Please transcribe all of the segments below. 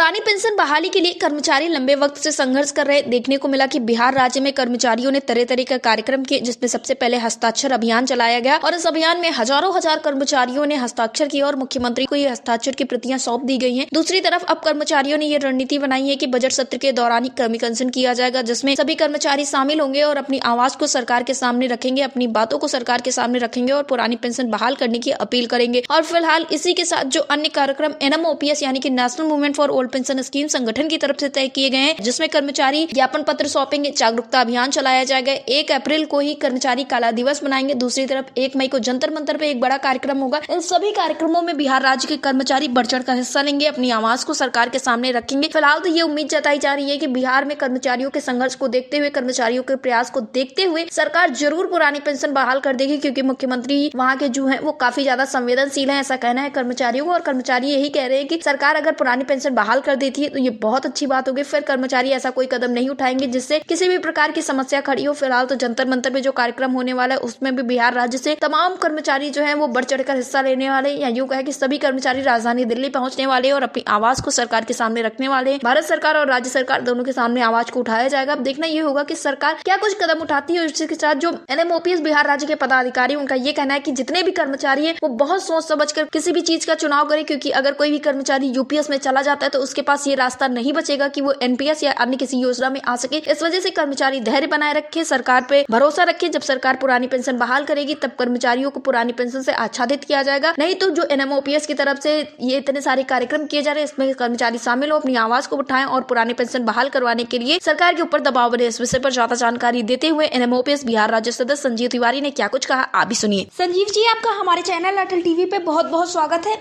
पुरानी पेंशन बहाली के लिए कर्मचारी लंबे वक्त से संघर्ष कर रहे। देखने को मिला कि बिहार राज्य में कर्मचारियों ने तरह तरह का कार्यक्रम किए, जिसमें सबसे पहले हस्ताक्षर अभियान चलाया गया और इस अभियान में हजारों हजार कर्मचारियों ने हस्ताक्षर किया और मुख्यमंत्री को ये हस्ताक्षर की प्रतियां सौंप दी गई हैं। दूसरी तरफ अब कर्मचारियों ने ये रणनीति बनाई है कि बजट सत्र के दौरान ही कर्मीकंसन किया जाएगा, जिसमें सभी कर्मचारी शामिल होंगे और अपनी आवाज को सरकार के सामने रखेंगे, अपनी बातों को सरकार के सामने रखेंगे और पुरानी पेंशन बहाल करने की अपील करेंगे। और फिलहाल इसी के साथ जो अन्य कार्यक्रम NMOPS यानी कि national movement for old pension scheme संगठन की तरफ से तय किए गए हैं, जिसमें कर्मचारी ज्ञापन पत्र सौंपेंगे, जागरूकता अभियान चलाया जाएगा। 1 अप्रैल को ही कर्मचारी काला दिवस मनाएंगे। दूसरी तरफ 1 मई को जंतर मंतर पे एक बड़ा कार्यक्रम होगा। इन सभी कार्यक्रमों में बिहार राज्य के कर्मचारी बढ़ चढ़ कर हिस्सा लेंगे, अपनी आवाज को सरकार के सामने रखेंगे। फिलहाल तो ये उम्मीद जताई जा रही है कि बिहार में कर्मचारियों के संघर्ष को देखते हुए, कर्मचारियों के प्रयास को देखते हुए सरकार जरूर पुरानी पेंशन बहाल कर देगी, क्योंकि मुख्यमंत्री वहाँ के जो है वो काफी ज्यादा संवेदनशील है, ऐसा कहना है कर्मचारियों को। और कर्मचारी यही कह रहे हैं कि सरकार अगर पुरानी पेंशन बहाल कर देती है तो ये बहुत अच्छी बात होगी। फिर कर्मचारी ऐसा कोई कदम नहीं उठाएंगे जिससे किसी भी प्रकार की समस्या खड़ी हो। फिलहाल तो जंतर मंतर में जो कार्यक्रम होने वाला है उसमें भी बिहार राज्य से तमाम कर्मचारी जो है वो बढ़ चढ़कर हिस्सा लेने वाले हैं, या यूं कहे कि सभी कर्मचारी राजधानी दिल्ली पहुंचने वाले हैं और अपनी आवाज को सरकार के सामने रखने वाले हैं। भारत सरकार और राज्य सरकार दोनों के सामने आवाज को उठाया जाएगा। अब देखना ये होगा कि सरकार क्या कुछ कदम उठाती है। इसके साथ जो NMOPS बिहार राज्य के पदाधिकारी, उनका ये कहना है कि जितने भी कर्मचारी है वो बहुत सोच समझ कर किसी भी चीज का चुनाव करे, क्योंकि अगर कोई भी कर्मचारी UPS में चला जाता है तो उसके पास ये रास्ता नहीं बचेगा कि वो NPS या अन्य किसी योजना में आ सके। इस वजह से कर्मचारी धैर्य बनाए रखे, सरकार पे भरोसा रखे। जब सरकार पुरानी पेंशन बहाल करेगी तब कर्मचारियों को पुरानी पेंशन से आच्छादित किया जाएगा। नहीं तो जो NMOPS की तरफ से ये इतने सारे कार्यक्रम किए जा रहे हैं, इसमें कर्मचारी शामिल हो, अपनी आवाज को उठाएं और पुरानी पेंशन बहाल करवाने के लिए सरकार के ऊपर दबाव बने। इस विषय पर ज्यादा जानकारी देते हुए NMOPS बिहार राज्य सदस्य संजीव तिवारी ने क्या कुछ कहा, आप भी सुनिए। संजीव जी, आपका हमारे चैनल अटल टीवी पे बहुत बहुत स्वागत है।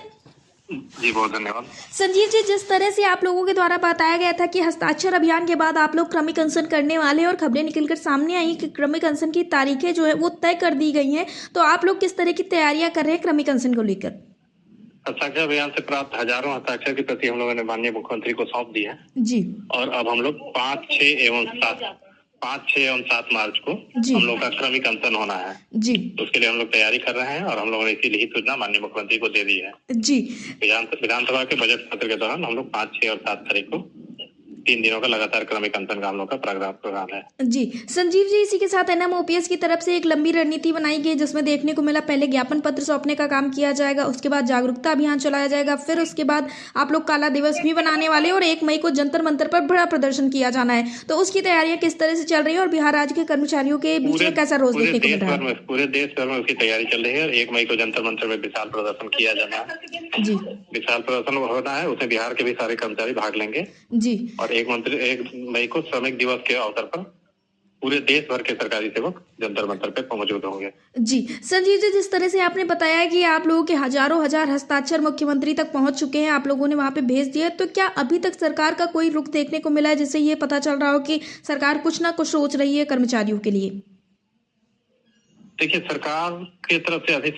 जी बहुत धन्यवाद। संजीव जी, जिस तरह से आप लोगों के द्वारा बताया गया था कि हस्ताक्षर अभियान के बाद आप लोग क्रमिक अनशन करने वाले हैं और खबरें निकलकर सामने आई कि क्रमिक अनशन की तारीखें जो है वो तय कर दी गई हैं, तो आप लोग किस तरह की तैयारियां कर रहे हैं क्रमिक अनशन को लेकर? हस्ताक्षर अभियान से प्राप्त हजारों हस्ताक्षर की प्रति हम लोगों ने माननीय मुख्यमंत्री को सौंप दी है जी। और अब हम लोग 5, 6 एवं 7 मार्च को हम लोग का क्रमिक अनशन होना है जी। उसके लिए हम लोग तैयारी कर रहे हैं और हम लोगों ने इसी लिखित सूचना माननीय मुख्यमंत्री को दे दी है जी। विधानसभा के बजट सत्र के दौरान हम लोग 5, 6 और 7 तारीख को 3 दिनों का लगातार क्रमिक अनशन का हम लोग का प्रोग्राम है। जी संजीव जी, इसी के साथ NMOPS की तरफ से एक लंबी रणनीति बनाई गई, जिसमें देखने को मिला पहले ज्ञापन पत्र सौंपने का काम किया जाएगा, उसके बाद जागरूकता अभियान चलाया जाएगा, फिर उसके बाद आप लोग काला दिवस भी बनाने वाले और 1 मई को जंतर मंतर पर बड़ा प्रदर्शन किया जाना है। तो उसकी तैयारियां किस तरह से चल रही है और बिहार राज्य के कर्मचारियों के बीच में कैसा रोज देखने को मिल रहा है? पूरे देश भर में उसकी तैयारी चल रही है और 1 मई को जंतर मंतर में विशाल प्रदर्शन किया जाना है। जी, विशाल प्रदर्शन होना है, उसमें बिहार के भी सारे कर्मचारी भाग लेंगे जी। और 1 मई को श्रमिक दिवस के अवसर पर पूरे देश भर के सरकारी सेवक जंतर मंतर पे मौजूद होंगे। जी संजीव जी, जिस तरह से आपने बताया कि आप लोगों के हजारों हजार हस्ताक्षर मुख्यमंत्री तक पहुंच चुके हैं, आप लोगों ने वहां पे भेज दिया, तो क्या अभी तक सरकार का कोई रुख देखने को मिला है जिससे ये पता चल रहा हो कि सरकार कुछ ना कुछ सोच रही है कर्मचारियों के लिए? देखिए, सरकार की तरफ से अधिक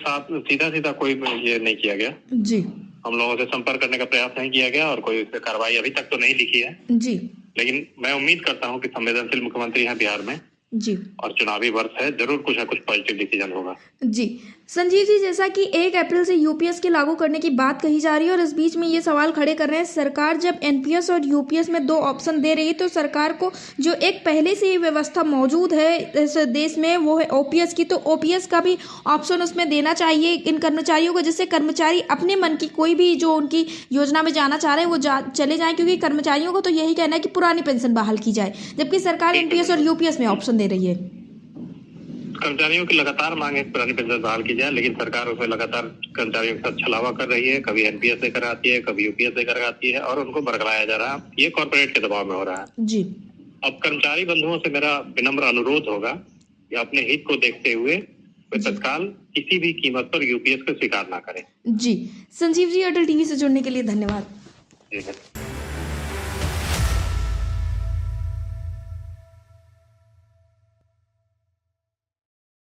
सीधा कोई ये नहीं किया गया जी। हम लोगों से संपर्क करने का प्रयास नहीं किया गया और कोई इस पे कार्रवाई अभी तक तो नहीं लिखी है जी। लेकिन मैं उम्मीद करता हूं कि संवेदनशील मुख्यमंत्री हैं बिहार में जी और चुनावी वर्ष है, जरूर कुछ ना कुछ पॉजिटिव डिसीजन होगा। जी संजीव जी, जैसा कि 1 अप्रैल से UPS के लागू करने की बात कही जा रही है और इस बीच में ये सवाल खड़े कर रहे हैं, सरकार जब NPS और UPS में 2 ऑप्शन दे रही है तो सरकार को जो एक पहले से ही व्यवस्था मौजूद है इस देश में वो है OPS की, तो OPS का भी ऑप्शन उसमें देना चाहिए इन कर्मचारियों को, जिससे कर्मचारी अपने मन की कोई भी जो उनकी योजना में जाना चाह रहे हैं वो चले जाए, क्योंकि कर्मचारियों को तो यही कहना है कि पुरानी पेंशन बहाल की जाए, जबकि सरकार NPS और UPS में ऑप्शन दे रही है। कर्मचारियों की लगातार मांग है पुरानी पेंशन बहाल की जाए, लेकिन सरकार उसमें लगातार कर्मचारियों के साथ छलावा कर रही है, कभी NPS लेकर आती है, कभी UPS लेकर आती है और उनको बरगलाया जा रहा है। ये कॉर्पोरेट के दबाव में हो रहा है जी। अब कर्मचारी बंधुओं से मेरा विनम्र अनुरोध होगा कि अपने हित को देखते हुए तत्काल किसी भी कीमत पर UPS को स्वीकार ना करें। जी संजीव जी, अटल टीवी से जुड़ने के लिए धन्यवाद। जी।